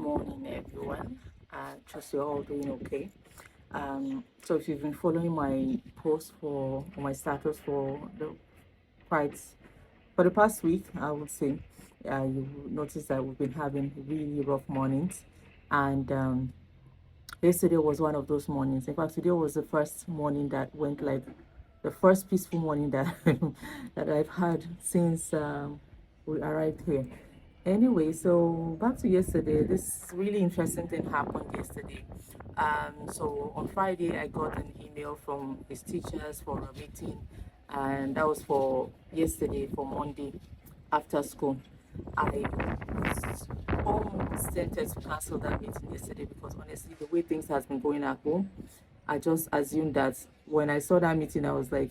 morning, everyone. Trust you're all doing okay. So if you've been following my post or my status quite for the past week, I would say, you will notice that we've been having really rough mornings, and yesterday was one of those mornings. In fact, today was the first morning that went like the first peaceful morning that that I've had since we arrived here. Anyway, so back to yesterday. This really interesting thing happened yesterday. So on Friday, I got an email from his teachers for a meeting, and that was for yesterday, for Monday after school. I was almost tempted to cancel that meeting yesterday because honestly, the way things has been going at home, I just assumed that when I saw that meeting, I was like,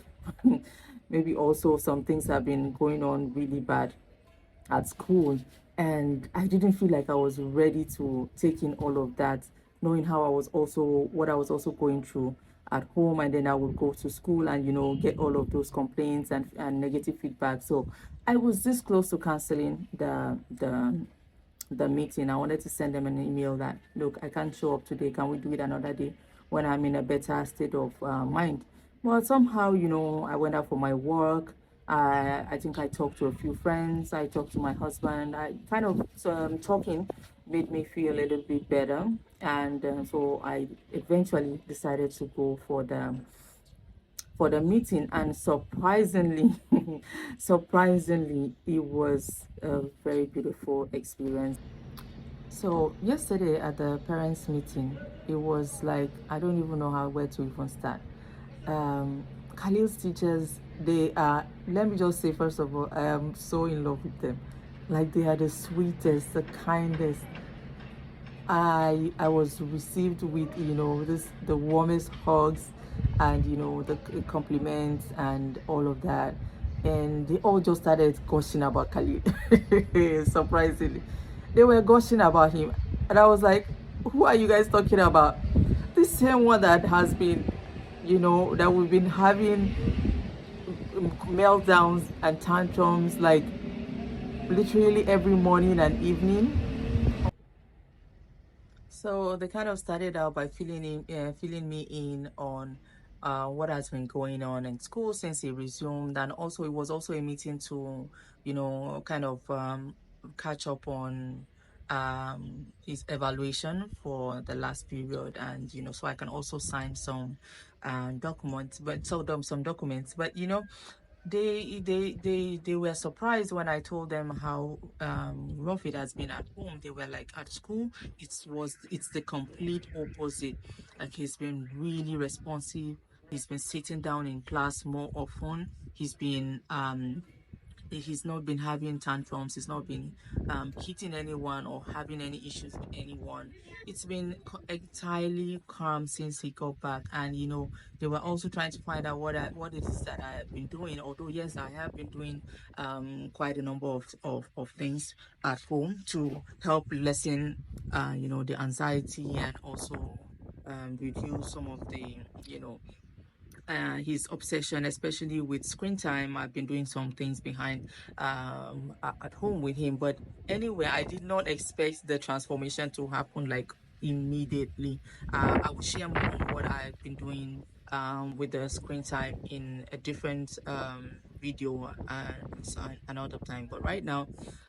maybe also some things have been going on really bad at school, and I didn't feel like I was ready to take in all of that, knowing how I was also what I was also going through at home, and then I would go to school and get all of those complaints and negative feedback. So I was this close to canceling the meeting. I wanted to send them an email that, look, I can't show up today. Can we do it another day when I'm in a better state of mind? But somehow, I went out for my work. I think I talked to a few friends. I talked to my husband. I kind of talking made me feel a little bit better, and so I eventually decided to go for the meeting. And surprisingly, surprisingly, it was a very beautiful experience. So yesterday at the parents meeting, it was like I don't even know where to even start. Khalil's teachers, they are, let me just say first of all, I am so in love with them. Like, they are the sweetest, the kindest. I was received with the warmest hugs, and the compliments and all of that, and they all just started gushing about Khalil. Surprisingly, they were gushing about him, and I was like, who are you guys talking about? The same one that has been, that we've been having meltdowns and tantrums like literally every morning and evening. So they kind of started out by filling me in on what has been going on in school since he resumed, and also it was also a meeting to, kind of catch up on his evaluation for the last period, and so I can also sign some documents, but so them some documents, but they were surprised when I told them how rough it has been at home. They were like, at school it's the complete opposite. Like, he's been really responsive. He's been sitting down in class more often. He's not been having tantrums. He's not been hitting anyone or having any issues with anyone. It's been entirely calm since he got back. And they were also trying to find out what it is that I have been doing. Although yes, I have been doing quite a number of things at home to help lessen the anxiety, and also reduce some of the his obsession, especially with screen time. I've been doing some things behind at home with him. But anyway, I did not expect the transformation to happen like immediately. I will share more on what I've been doing with the screen time in a different video another time. But right now,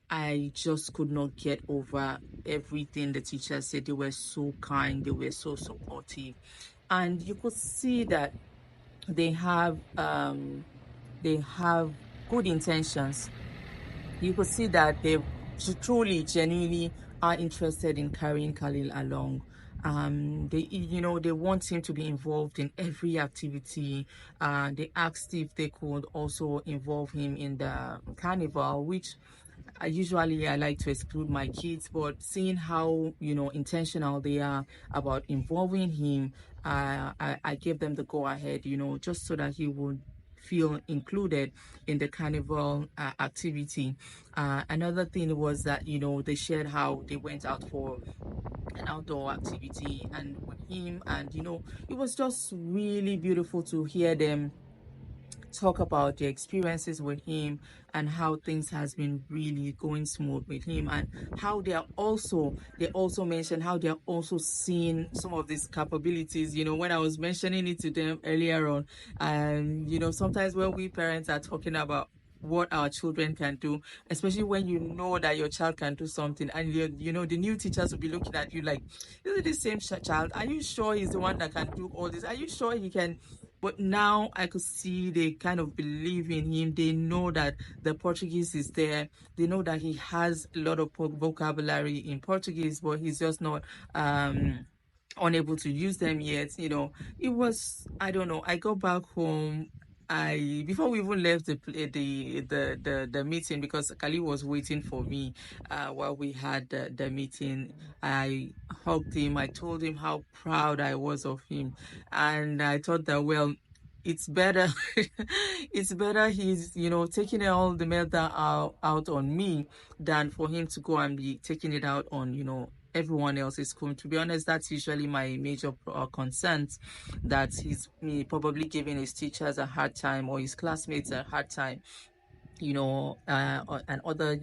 I just could not get over everything the teachers said. They were so kind, they were so supportive, and you could see that they have they have good intentions. You could see that they truly, genuinely are interested in carrying Khalil along. They want him to be involved in every activity. They asked if they could also involve him in the carnival, which I like to exclude my kids, but seeing how intentional they are about involving him, I gave them the go ahead, just so that he would feel included in the carnival activity. Another thing was that they shared how they went out for an outdoor activity and with him, and it was just really beautiful to hear them talk about their experiences with him and how things has been really going smooth with him, and how they also mention how they're also seeing some of these capabilities. When I was mentioning it to them earlier on, and sometimes when we parents are talking about what our children can do, especially when you know that your child can do something, and the new teachers will be looking at you like, is it the same child? Are you sure he's the one that can do all this? Are you sure he can? But now I could see they kind of believe in him. They know that the Portuguese is there. They know that he has a lot of vocabulary in Portuguese, but he's just not unable to use them yet. It was, I don't know. I got back home. I before we even left the meeting, because Khalil was waiting for me while we had the meeting. I hugged him. I told him how proud I was of him, and I thought that, well, it's better it's better he's taking all the meltdown out on me than for him to go and be taking it out on everyone else is school. To be honest, that's usually my major concerns, that he's probably giving his teachers a hard time or his classmates a hard time, and other,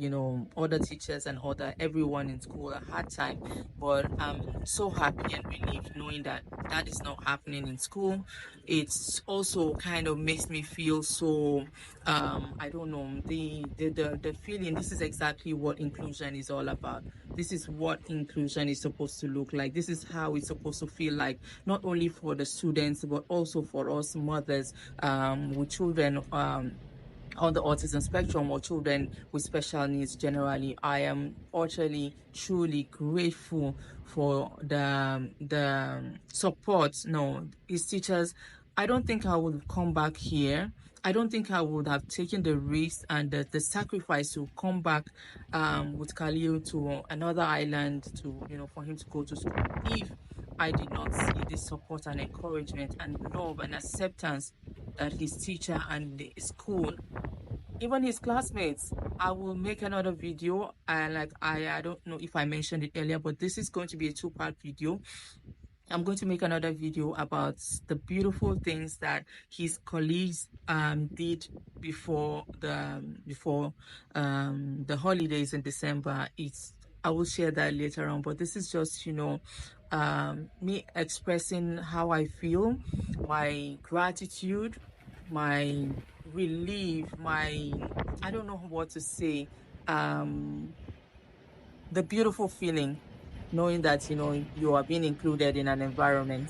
other teachers and other everyone in school a hard time. But I'm so happy and relieved knowing that that is not happening in school. It's also kind of makes me feel so, I don't know, the feeling. This is exactly what inclusion is all about. This is what inclusion is supposed to look like. This is how it's supposed to feel like, not only for the students but also for us mothers with children on the autism spectrum, or children with special needs generally. I am utterly, truly grateful for the support. No, his teachers. I don't think I would come back here. I don't think I would have taken the risk and the sacrifice to come back with Khalil to another island to, for him to go to school, if I did not see the support and encouragement and love and acceptance that his teacher and the school, even his classmates. I will make another video, and like I don't know if I mentioned it earlier, but this is going to be a two-part video. I'm going to make another video about the beautiful things that his colleagues did before the holidays in December. I will share that later on, but this is just me expressing how I feel, my gratitude, my relief, I don't know what to say, the beautiful feeling knowing that you are being included in an environment